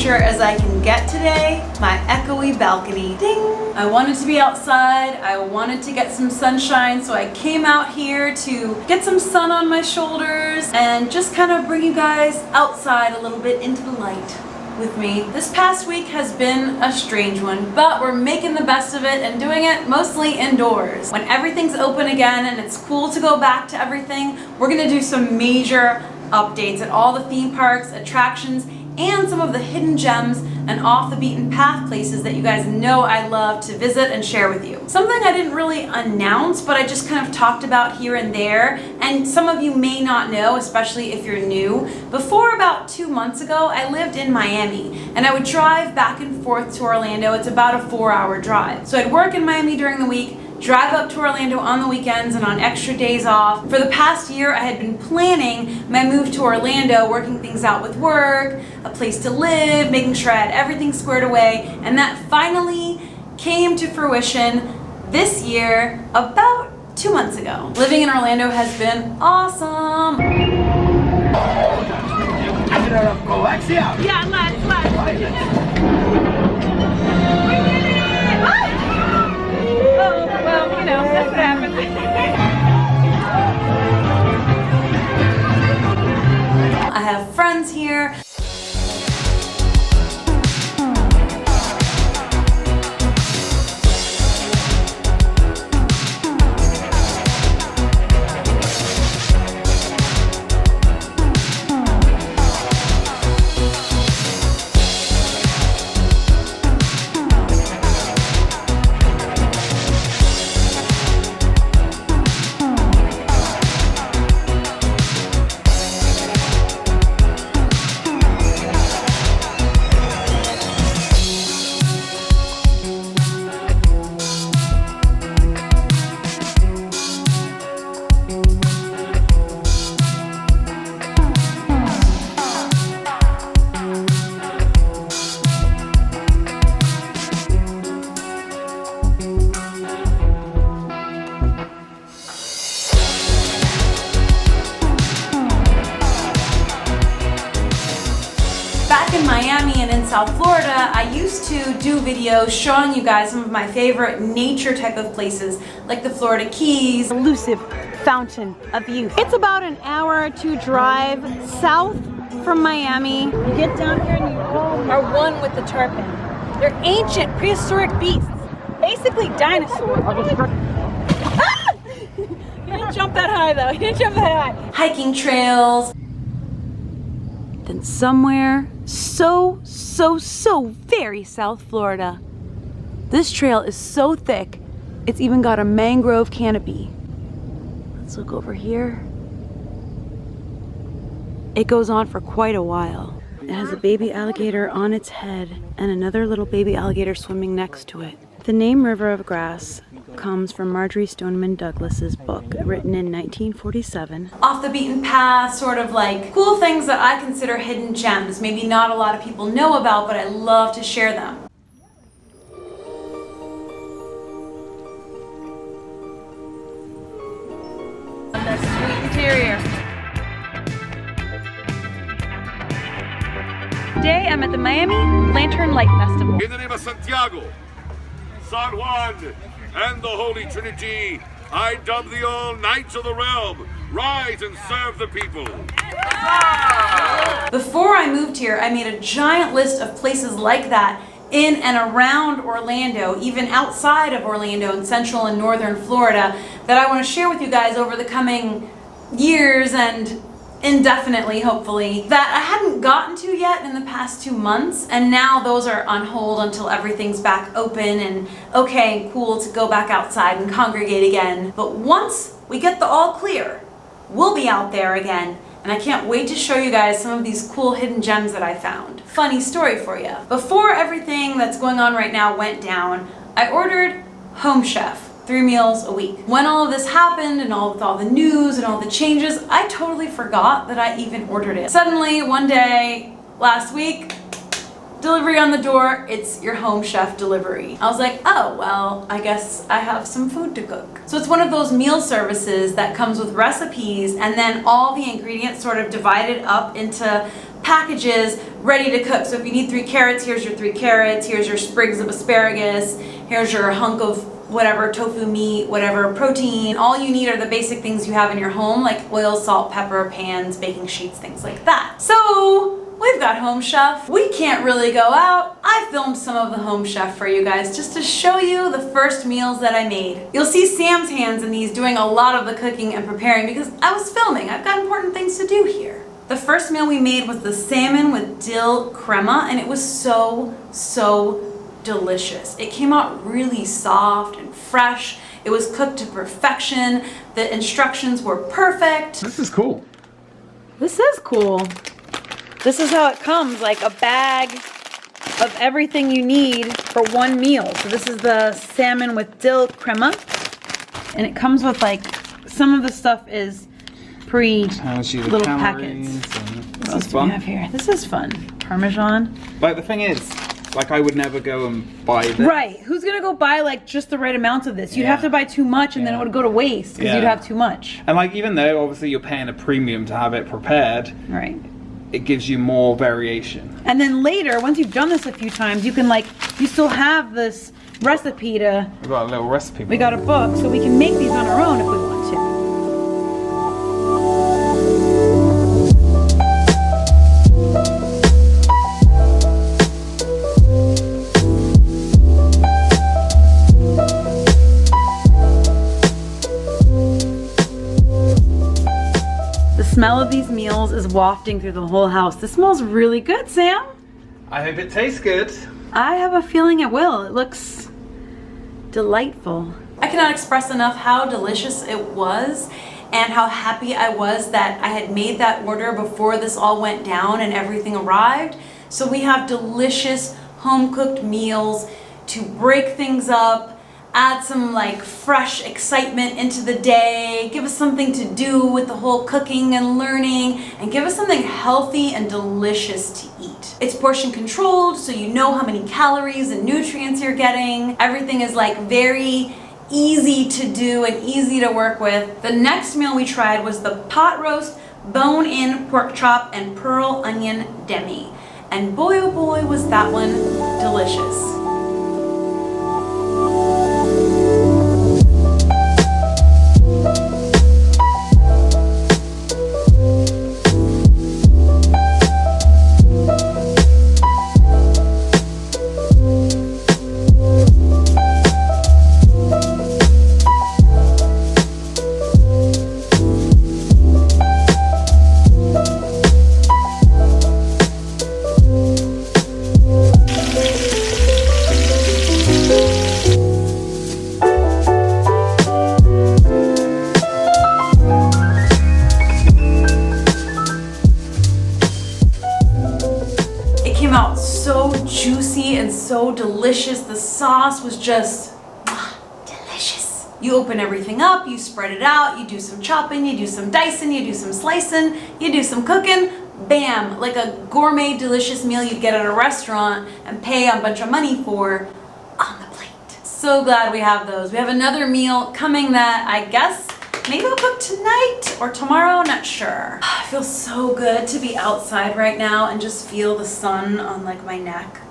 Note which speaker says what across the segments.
Speaker 1: nature as I can get today, my echoey balcony. Ding! I wanted to be outside, I wanted to get some sunshine, so I came out here to get some sun on my shoulders and just kind of bring you guys outside a little bit into the light with me. This past week has been a strange one, but we're making the best of it and doing it mostly indoors. When everything's open again and it's cool to go back to everything, we're gonna do some major updates at all the theme parks, attractions, and some of the hidden gems and off the beaten path places that you guys know I love to visit and share with you. Something I didn't really announce, but I just kind of talked about here and there, and some of you may not know, especially if you're new. Before about 2 months ago, I lived in Miami, and I would drive back and forth to Orlando. It's about a 4-hour drive. So I'd work in Miami during the week, drive up to Orlando on the weekends and on extra days off. For the past year, I had been planning my move to Orlando, working things out with work, a place to live, making sure I had everything squared away, and that finally came to fruition this year, about 2 months ago. Living in Orlando has been awesome. Yeah, let's. Oh, well, you know, that's what happens. I have friends here. Back in Miami and in South Florida, I used to do videos showing you guys some of my favorite nature type of places, like the Florida Keys. Elusive Fountain of Youth. It's about an hour or two drive south from Miami. You get down here and you all are one with the tarpon. They're ancient, prehistoric beasts, basically dinosaurs. Ah! You didn't jump that high though, you didn't jump that high. Hiking trails. Then somewhere so very South Florida, this trail is so thick, it's even got a mangrove canopy. Let's look over here. It goes on for quite a while. It has a baby alligator on its head and another little baby alligator swimming next to it. The name River of Grass comes from Marjorie Stoneman Douglas's book, written in 1947. Off the beaten path, sort of like cool things that I consider hidden gems, maybe not a lot of people know about, but I love to share them. The sweet interior. Today I'm at the Miami Lantern Light Festival.
Speaker 2: In the name of Santiago, San Juan, and the Holy Trinity, I dub thee all Knights of the Realm. Rise and serve the people.
Speaker 1: Before I moved here, I made a giant list of places like that in and around Orlando, even outside of Orlando in central and northern Florida, that I want to share with you guys over the coming years and indefinitely, hopefully, that I hadn't gotten to yet in the past 2 months, and now those are on hold until everything's back open and okay and cool to go back outside and congregate again. But once we get the all clear, we'll be out there again, and I can't wait to show you guys some of these cool hidden gems that I found. Funny story for you. Before everything that's going on right now went down, I ordered Home Chef. 3 meals a week. When all of this happened and with all the news and all the changes, I totally forgot that I even ordered it. Suddenly, one day last week, delivery on the door, it's your Home Chef delivery. I was like, oh, well, I guess I have some food to cook. So it's one of those meal services that comes with recipes and then all the ingredients sort of divided up into packages ready to cook. So if you need 3 carrots, here's your 3 carrots, here's your sprigs of asparagus, here's your hunk of whatever, tofu, meat, whatever, protein. All you need are the basic things you have in your home, like oil, salt, pepper, pans, baking sheets, things like that. So we've got Home Chef. We can't really go out. I filmed some of the Home Chef for you guys just to show you the first meals that I made. You'll see Sam's hands in these doing a lot of the cooking and preparing because I was filming. I've got important things to do here. The first meal we made was the salmon with dill crema, and it was so delicious. It came out really soft and fresh. It was cooked to perfection. The instructions were perfect.
Speaker 3: This is cool.
Speaker 1: This is cool. This is how it comes, like a bag of everything you need for one meal. So this is the salmon with dill crema, and it comes with like, some of the stuff is little packets.
Speaker 3: This is fun.
Speaker 1: We have here? This is fun. Parmesan.
Speaker 3: Like the thing is, like I would never go and buy this.
Speaker 1: Right. Who's gonna go buy like just the right amount of this? You'd have to buy too much and then it would go to waste because you'd have too much.
Speaker 3: And like even though obviously you're paying a premium to have it prepared,
Speaker 1: right,
Speaker 3: it gives you more variation.
Speaker 1: And then later, once you've done this a few times, you can like, you still have this recipe to...
Speaker 3: We've got a little recipe book.
Speaker 1: We got a book, so we can make these on our own if we want to. The smell of these meals is wafting through the whole house. This smells really good, Sam.
Speaker 3: I hope it tastes good.
Speaker 1: I have a feeling it will. It looks delightful. I cannot express enough how delicious it was and how happy I was that I had made that order before this all went down and everything arrived. So we have delicious home-cooked meals to break things up, add some like fresh excitement into the day, give us something to do with the whole cooking and learning, and give us something healthy and delicious to eat. It's portion controlled, so you know how many calories and nutrients you're getting. Everything is like very easy to do and easy to work with. The next meal we tried was the pot roast, bone-in pork chop, and pearl onion demi. And boy oh boy was that one delicious. Out so juicy and so delicious. The sauce was just delicious. You open everything up, you spread it out, you do some chopping, you do some dicing, you do some slicing, you do some cooking, bam, like a gourmet delicious meal you'd get at a restaurant and pay a bunch of money for on the plate. So glad we have those. We have another meal coming that I guess maybe I'll cook tonight or tomorrow, not sure. It feels so good to be outside right now and just feel the sun on like my neck.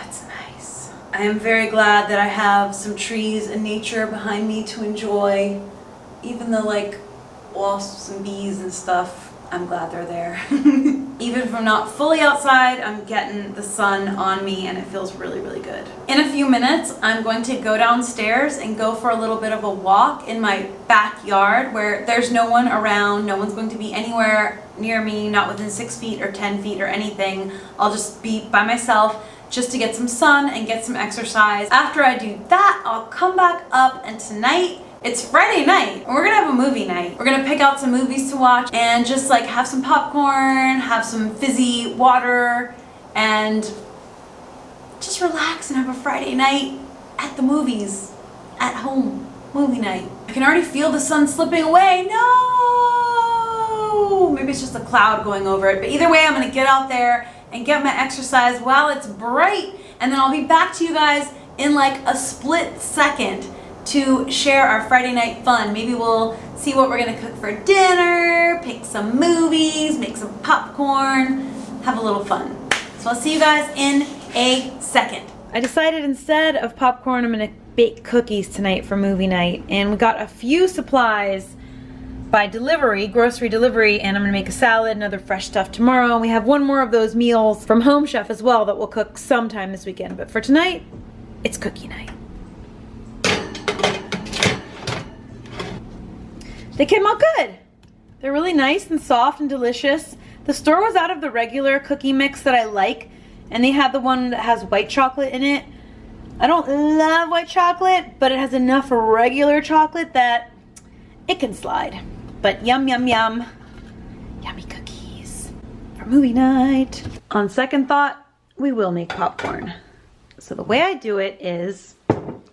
Speaker 1: It's nice. I am very glad that I have some trees and nature behind me to enjoy. Even the like wasps and bees and stuff, I'm glad they're there. Even if I'm not fully outside, I'm getting the sun on me and it feels really, really good. In a few minutes, I'm going to go downstairs and go for a little bit of a walk in my backyard where there's no one around, no one's going to be anywhere near me, not within 6 feet or 10 feet or anything. I'll just be by myself just to get some sun and get some exercise. After I do that, I'll come back up, and tonight, it's Friday night, and we're gonna have a movie night. We're gonna pick out some movies to watch and just like have some popcorn, have some fizzy water, and just relax and have a Friday night at the movies, at home, movie night. I can already feel the sun slipping away. No! Maybe it's just a cloud going over it, but either way, I'm gonna get out there and get my exercise while it's bright, and then I'll be back to you guys in like a split second to share our Friday night fun. Maybe we'll see what we're gonna cook for dinner, pick some movies, make some popcorn. have a little fun. So I'll see you guys in a second. I decided instead of popcorn, I'm gonna bake cookies tonight for movie night. And we got a few supplies by delivery, grocery delivery, and I'm gonna make a salad and other fresh stuff tomorrow. And we have one more of those meals from Home Chef as well that we'll cook sometime this weekend. But for tonight, it's cookie night. They came out good. They're really nice and soft and delicious. The store was out of the regular cookie mix that I like, and they had the one that has white chocolate in it. I don't love white chocolate, but it has enough regular chocolate that it can slide. But yum, yum, yum. Yummy cookies for movie night. On second thought, we will make popcorn. So the way I do it is,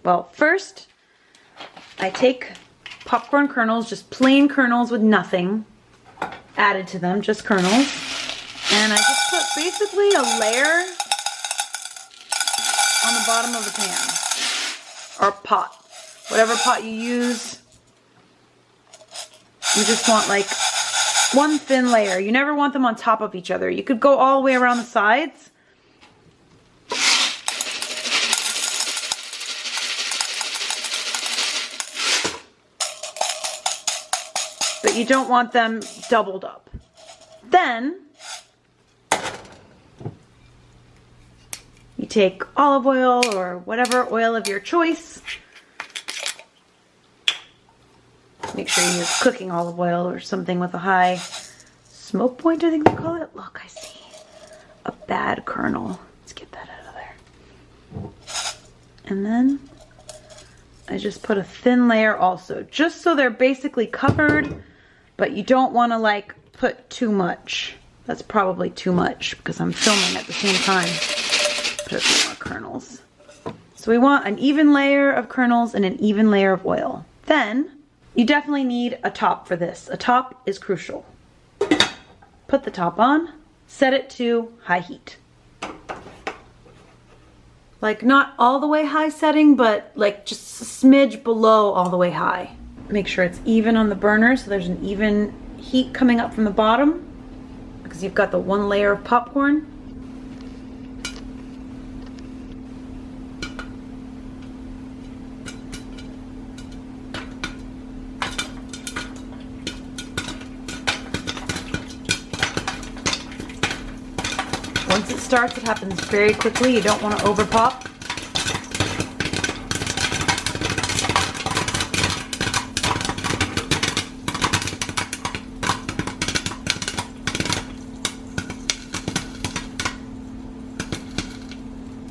Speaker 1: well, first I take popcorn kernels, just plain kernels with nothing added to them, just kernels. And I just put basically a layer on the bottom of the pan or pot, whatever pot you use. You just want like one thin layer. You never want them on top of each other. You could go all the way around the sides. But you don't want them doubled up. Then you take olive oil or whatever oil of your choice. Make sure you use cooking olive oil or something with a high smoke point, I think they call it. Look, I see a bad kernel. Let's get that out of there. And then I just put a thin layer also, just so they're basically covered, but you don't want to like put too much. That's probably too much because I'm filming at the same time. Put a few more kernels. So we want an even layer of kernels and an even layer of oil. Then you definitely need a top for this. A top is crucial. Put the top on, set it to high heat. Like not all the way high setting, but like just a smidge below all the way high. Make sure it's even on the burner so there's an even heat coming up from the bottom because you've got the one layer of popcorn. Once it starts, it happens very quickly. You don't want to over pop.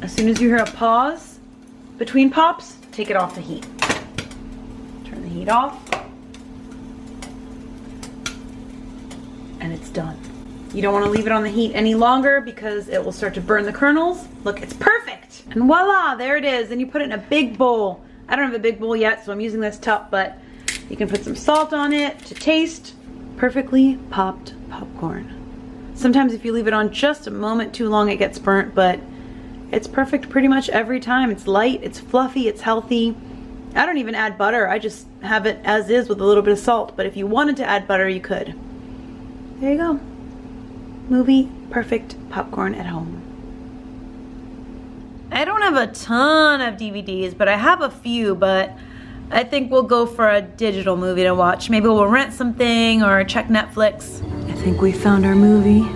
Speaker 1: As soon as you hear a pause between pops, take it off the heat. Turn the heat off. And it's done. You don't want to leave it on the heat any longer because it will start to burn the kernels. Look, it's perfect. And voila, there it is. And you put it in a big bowl. I don't have a big bowl yet, so I'm using this cup, but you can put some salt on it to taste. Perfectly popped popcorn. Sometimes if you leave it on just a moment too long, it gets burnt, but it's perfect pretty much every time. It's light, it's fluffy, it's healthy. I don't even add butter. I just have it as is with a little bit of salt, but if you wanted to add butter, you could. There you go. Movie perfect popcorn at home. I don't have a ton of DVDs, but I have a few, but I think we'll go for a digital movie to watch. Maybe we'll rent something or check Netflix. I think we found our movie.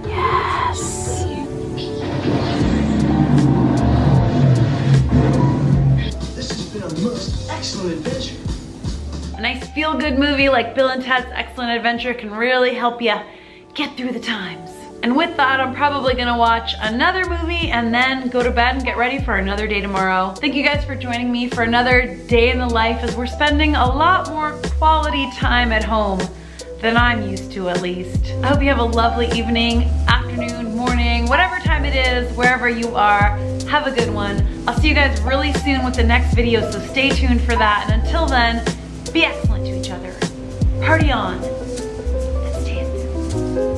Speaker 1: Yes.
Speaker 4: This has been a most excellent adventure.
Speaker 1: A nice feel-good movie like Bill and Ted's Excellent Adventure can really help you get through the times. And with that, I'm probably gonna watch another movie and then go to bed and get ready for another day tomorrow. Thank you guys for joining me for another day in the life as we're spending a lot more quality time at home than I'm used to, at least. I hope you have a lovely evening, afternoon, morning, whatever time it is, wherever you are. Have a good one. I'll see you guys really soon with the next video, so stay tuned for that. And until then, be excellent to each other. Party on and stay enthused.